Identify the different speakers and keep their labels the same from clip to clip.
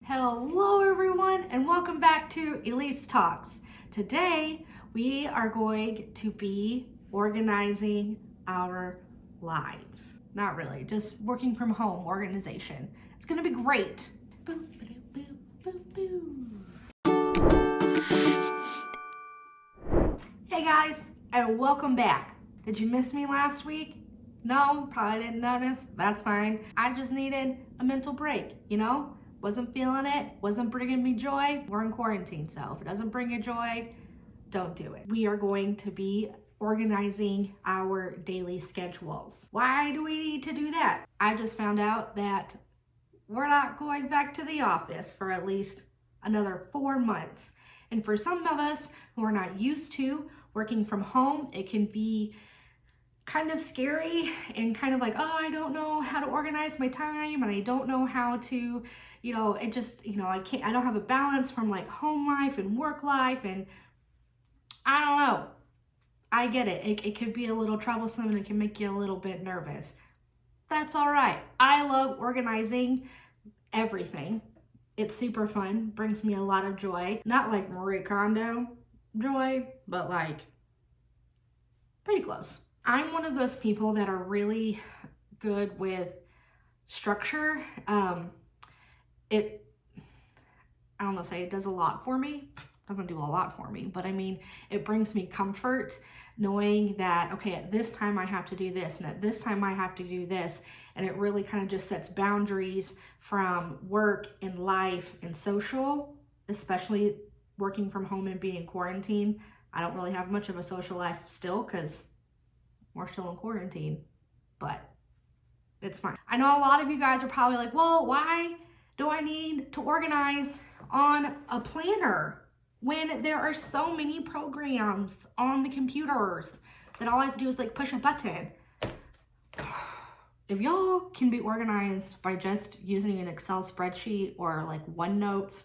Speaker 1: Hello everyone and welcome back to Elyse Talks. Today we are going to be organizing our lives. Not really, just working from home organization. It's gonna be great. Boo, ba-doo, boo, boo, boo. Hey guys, and welcome back. Did you miss me last week? No, probably didn't notice. That's fine. I just needed a mental break, Wasn't feeling it, wasn't bringing me joy. We're in quarantine, so if it doesn't bring you joy, don't do it. We are going to be organizing our daily schedules. Why do we need to do that? I just found out that we're not going back to the office for at least another 4 months. And for some of us who are not used to working from home, it can be kind of scary and kind of like, oh, I don't know how to organize my time and I don't know how to, I don't have a balance from like home life and work life, and I don't know. I get it. It could be a little troublesome and it can make you a little bit nervous. That's all right. I love organizing everything. It's super fun, brings me a lot of joy. Not like Marie Kondo joy, but like pretty close. I'm one of those people that are really good with structure. I don't know, say it does a lot for me. Doesn't do a lot for me, but I mean, it brings me comfort knowing that, okay, at this time I have to do this, and at this time I have to do this. And it really kind of just sets boundaries from work and life and social, especially working from home and being in quarantine. I don't really have much of a social life still because we're still in quarantine, but it's fine. I know a lot of you guys are probably like, well, why do I need to organize on a planner when there are so many programs on the computers that all I have to do is like push a button? If y'all can be organized by just using an Excel spreadsheet or like OneNotes,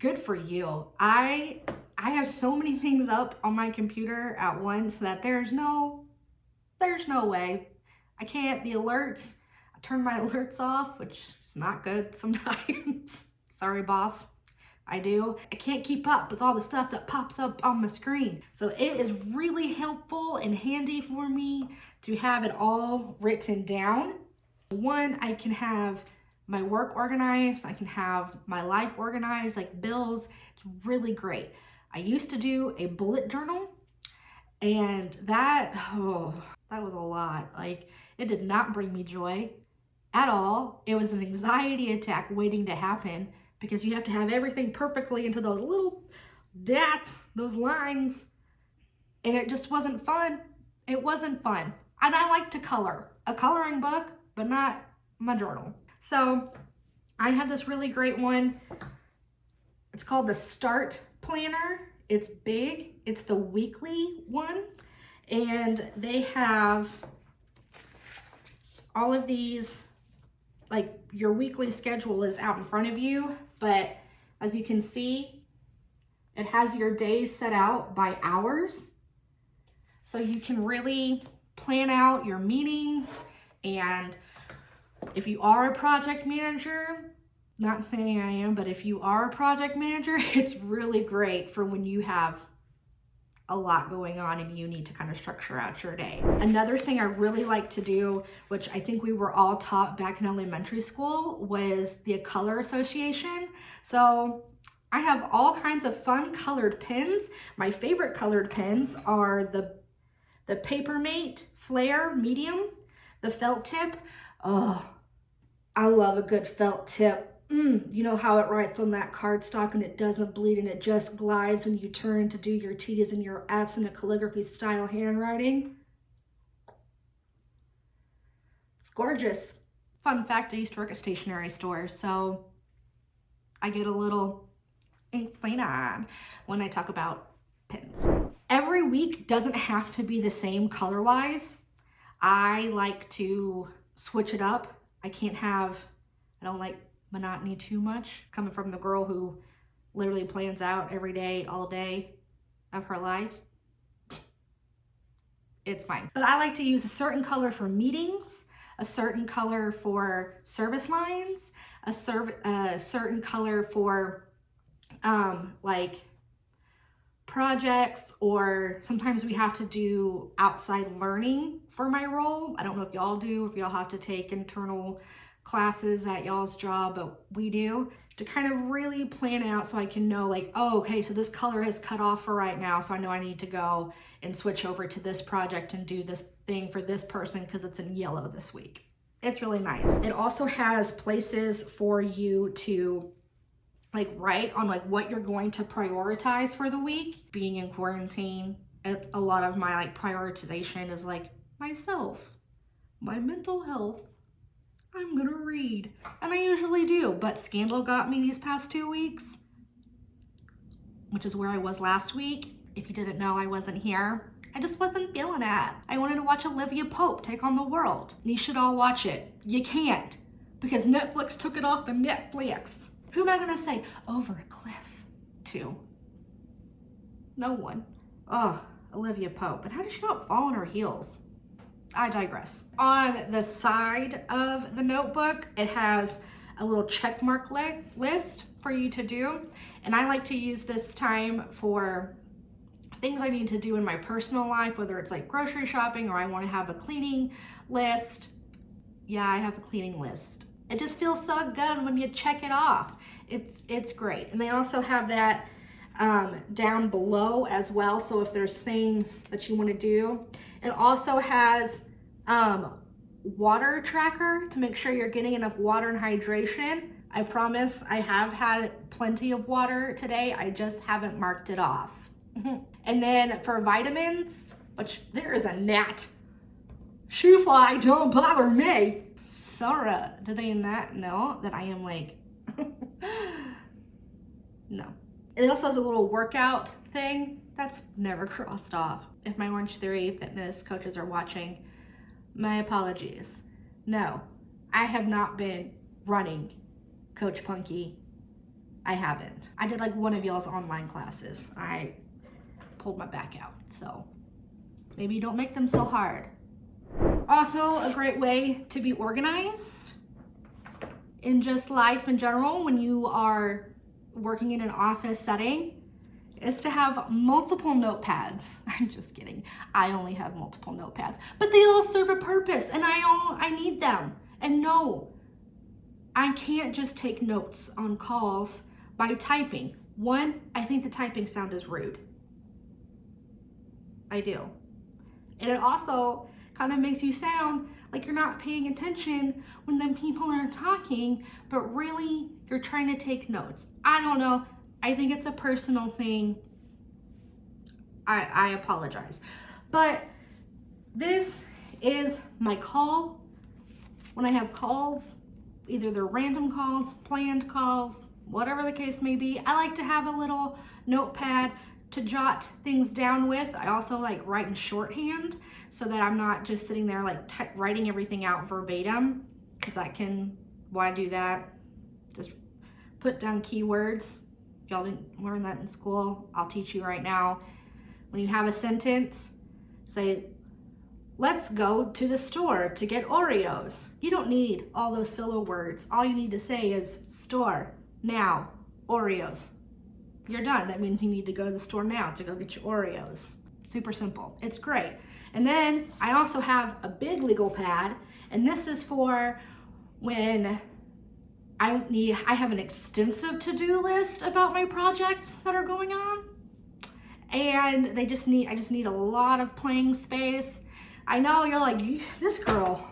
Speaker 1: good for you. I have so many things up on my computer at once that there's no way. I can't. The alerts, I turn my alerts off, which is not good sometimes. Sorry, boss. I do. I can't keep up with all the stuff that pops up on my screen. So it is really helpful and handy for me to have it all written down. One, I can have my work organized. I can have my life organized, like bills. It's really great. I used to do a bullet journal, and that was a lot. Like, it did not bring me joy at all. It was an anxiety attack waiting to happen because you have to have everything perfectly into those little dots, those lines, and it just wasn't fun. It wasn't fun. And I like to color. A coloring book, but not my journal. So I had this really great one. It's called the Start Planner. It's big. It's the weekly one. And they have all of these, like your weekly schedule is out in front of you, but as you can see, it has your days set out by hours. So you can really plan out your meetings. And if you are a project manager, not saying I am, but if you are a project manager, it's really great for when you have a lot going on and you need to kind of structure out your day. Another thing I really like to do, which I think we were all taught back in elementary school, was the color association. So I have all kinds of fun colored pens. My favorite colored pens are the Papermate Flare Medium, the felt tip. Oh, I love a good felt tip. You know how it writes on that cardstock and it doesn't bleed and it just glides when you turn to do your T's and your F's in a calligraphy style handwriting? It's gorgeous. Fun fact, I used to work at a stationery store, so I get a little excited when I talk about pens. Every week doesn't have to be the same color-wise. I like to switch it up. I don't like monotony too much, coming from the girl who literally plans out every day, all day of her life. It's fine. But I like to use a certain color for meetings, a certain color for service lines, a certain color for like projects, or sometimes we have to do outside learning for my role. I don't know if y'all do, if y'all have to take internal classes at y'all's job, but we do, to kind of really plan out so I can know like, oh, okay, so this color is cut off for right now, so I know I need to go and switch over to this project and do this thing for this person because it's in yellow this week. It's really nice. It also has places for you to like write on like what you're going to prioritize for the week. Being in quarantine, a lot of my like prioritization is like myself, my mental health. I'm gonna read, and I usually do, but Scandal got me these past 2 weeks, which is where I was last week. If you didn't know, I wasn't here. I just wasn't feeling it. I wanted to watch Olivia Pope take on the world. You should all watch it. You can't, because Netflix took it off the Netflix. Who am I gonna say over a cliff to? No one. Oh, Olivia Pope. And how did she not fall on her heels? I digress. On the side of the notebook, it has a little check mark list for you to do. And I like to use this time for things I need to do in my personal life, whether it's like grocery shopping or I want to have a cleaning list. Yeah, I have a cleaning list. It just feels so good when you check it off. It's great. And they also have that down below as well. So if there's things that you want to do, it also has water tracker to make sure you're getting enough water and hydration. I promise I have had plenty of water today. I just haven't marked it off. And then for vitamins, which there is a gnat. Shoe fly, don't bother me. Sarah, do they not know that I am like, no. It also has a little workout thing that's never crossed off. If my Orange Theory fitness coaches are watching, my apologies. No, I have not been running, Coach Punky. I haven't. I did like one of y'all's online classes. I pulled my back out, so maybe don't make them so hard. Also, a great way to be organized in just life in general when you are working in an office setting is to have multiple notepads. I'm just kidding. I only have multiple notepads, but they all serve a purpose and I need them. And no, I can't just take notes on calls by typing. One, I think the typing sound is rude. I do. And it also kind of makes you sound like you're not paying attention when then people are talking, but really you're trying to take notes. I don't know. I think it's a personal thing. I apologize. But this is my call. When I have calls, either they're random calls, planned calls, whatever the case may be, I like to have a little notepad to jot things down with. I also like write in shorthand so that I'm not just sitting there like writing everything out verbatim, because why do that? Just put down keywords. Y'all didn't learn that in school. I'll teach you right now. When you have a sentence, say, let's go to the store to get Oreos. You don't need all those filler words. All you need to say is store, now, Oreos. You're done. That means you need to go to the store now to go get your Oreos. Super simple. It's great. And then I also have a big legal pad, and this is for when I have an extensive to-do list about my projects that are going on. And I just need a lot of playing space. I know you're like, this girl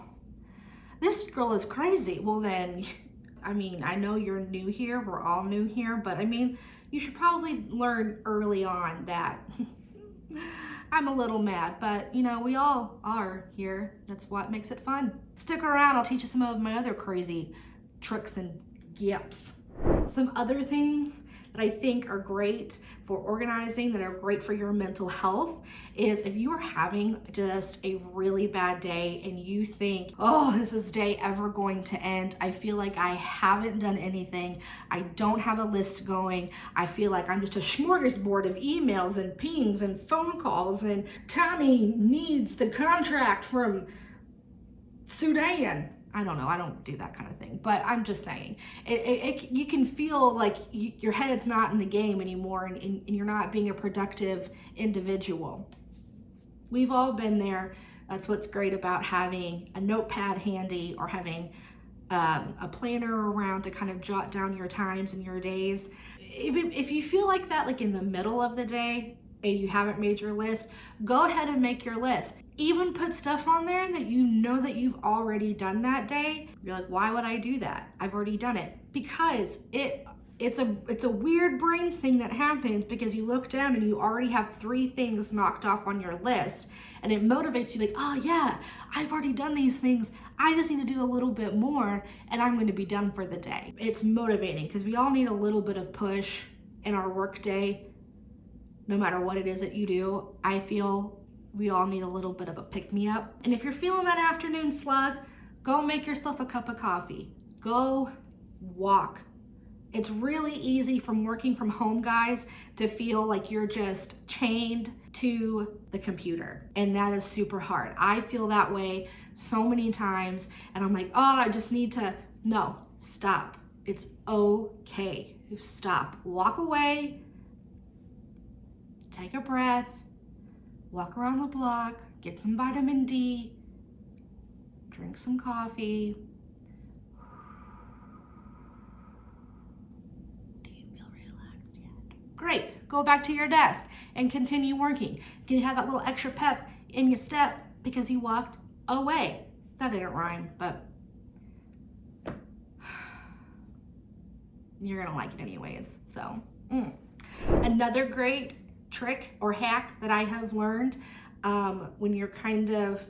Speaker 1: is crazy. Well then, I mean, I know you're new here. We're all new here, but I mean, you should probably learn early on that I'm a little mad, but you know, we all are here. That's what makes it fun. Stick around, I'll teach you some of my other crazy tricks and yips. Some other things that I think are great for organizing, that are great for your mental health, is if you are having just a really bad day and you think, oh, is this day ever going to end? I feel like I haven't done anything. I don't have a list going. I feel like I'm just a smorgasbord of emails and pings and phone calls, and Tommy needs the contract from Sudan. I don't know. I don't do that kind of thing, but I'm just saying you can feel like your head's not in the game anymore, and you're not being a productive individual. We've all been there. That's what's great about having a notepad handy or having a planner around to kind of jot down your times and your days. If you feel like that, like in the middle of the day and you haven't made your list, go ahead and make your list. Even put stuff on there that you know that you've already done that day. You're like, why would I do that? I've already done it. Because it's a weird brain thing that happens, because you look down and you already have 3 things knocked off on your list, and it motivates you like, oh yeah, I've already done these things. I just need to do a little bit more and I'm going to be done for the day. It's motivating because we all need a little bit of push in our work day. No matter what it is that you do, I feel we all need a little bit of a pick-me-up. And if you're feeling that afternoon slug, go make yourself a cup of coffee. Go walk. It's really easy from working from home, guys, to feel like you're just chained to the computer. And that is super hard. I feel that way so many times. And I'm like, oh, I just need to. No, stop. It's okay. Stop. Walk away. Take a breath. Walk around the block. Get some vitamin D. Drink some coffee. Great, go back to your desk and continue working. You have that little extra pep in your step because you walked away. That didn't rhyme, but you're gonna like it anyways, so. Another great trick or hack that I have learned when you're kind of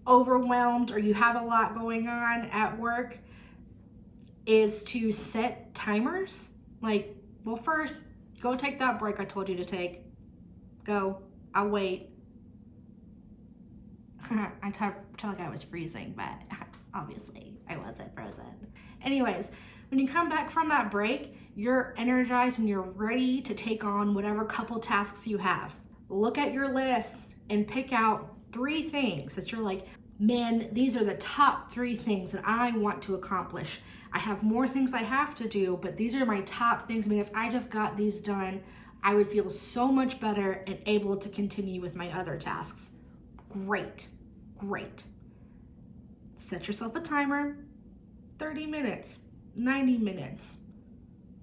Speaker 1: overwhelmed or you have a lot going on at work is to set timers. Like, well, first, go take that break I told you to take. Go. I'll wait. I felt like I was freezing, but obviously I wasn't frozen. Anyways, when you come back from that break, you're energized and you're ready to take on whatever couple tasks you have. Look at your list and pick out 3 things that you're like, man, these are the top 3 things that I want to accomplish. I have more things I have to do, but these are my top things. I mean, if I just got these done, I would feel so much better and able to continue with my other tasks. Great, great. Set yourself a timer, 30 minutes, 90 minutes,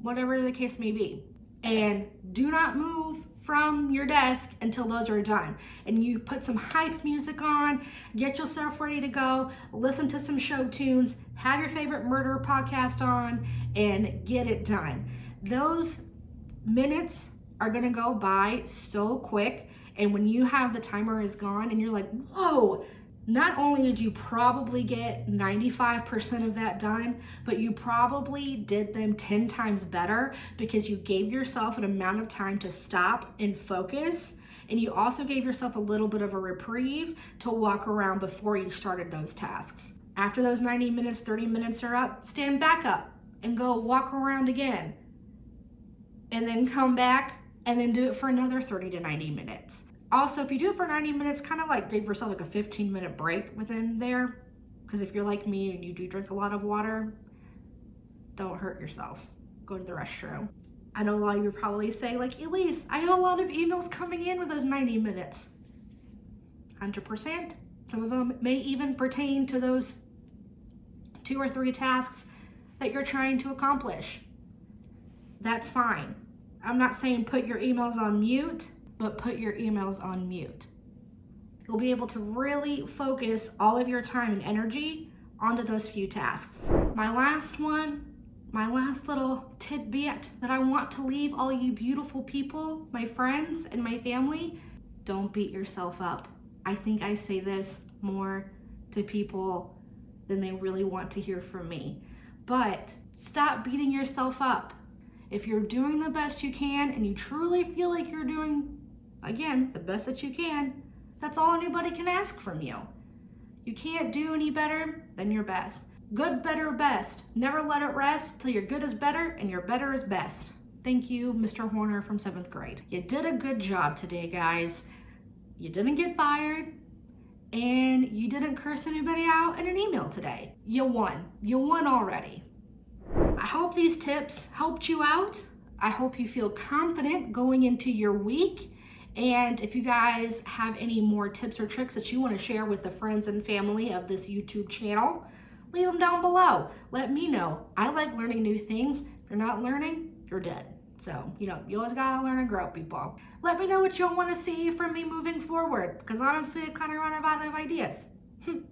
Speaker 1: whatever the case may be. And do not move from your desk until those are done. And you put some hype music on, get yourself ready to go, listen to some show tunes, have your favorite murder podcast on, and get it done. Those minutes are gonna go by so quick. And when you have the timer is gone and you're like, whoa, not only did you probably get 95% of that done, but you probably did them 10 times better because you gave yourself an amount of time to stop and focus. And you also gave yourself a little bit of a reprieve to walk around before you started those tasks. After those 90 minutes, 30 minutes are up, stand back up and go walk around again. And then come back and then do it for another 30 to 90 minutes. Also, if you do it for 90 minutes, kind of like give yourself like a 15-minute break within there. Because if you're like me and you do drink a lot of water, don't hurt yourself. Go to the restroom. I know a lot of you probably say like, Elyse, I have a lot of emails coming in with those 90 minutes. 100%. Some of them may even pertain to those 2 or 3 tasks that you're trying to accomplish. That's fine. I'm not saying put your emails on mute, but put your emails on mute. You'll be able to really focus all of your time and energy onto those few tasks. My last little tidbit that I want to leave all you beautiful people, my friends and my family, don't beat yourself up. I think I say this more to people than they really want to hear from me. But stop beating yourself up. If you're doing the best you can and you truly feel like you're doing, again, the best that you can, that's all anybody can ask from you. You can't do any better than your best. Good, better, best. Never let it rest till your good is better and your better is best. Thank you, Mr. Horner from 7th grade. You did a good job today, guys. You didn't get fired. and you didn't curse anybody out in an email today. You won. You won already. I hope these tips helped you out. I hope you feel confident going into your week. And if you guys have any more tips or tricks that you want to share with the friends and family of this YouTube channel, leave them down below. Let me know. I like learning new things. If you're not learning, you're dead. So, you always gotta learn and grow, people. Let me know what you'll want to see from me moving forward, because honestly, I've kind of run out of ideas. Do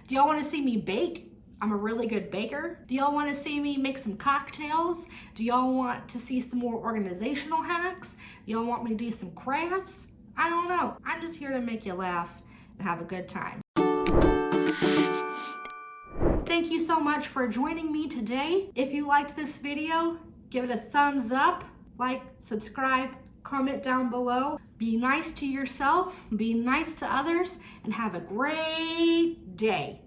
Speaker 1: y'all want to see me bake? I'm a really good baker. Do y'all want to see me make some cocktails? Do y'all want to see some more organizational hacks? Do y'all want me to do some crafts? I don't know. I'm just here to make you laugh and have a good time. Thank you so much for joining me today. If you liked this video, give it a thumbs up, like, subscribe, comment down below. Be nice to yourself, be nice to others, and have a great day.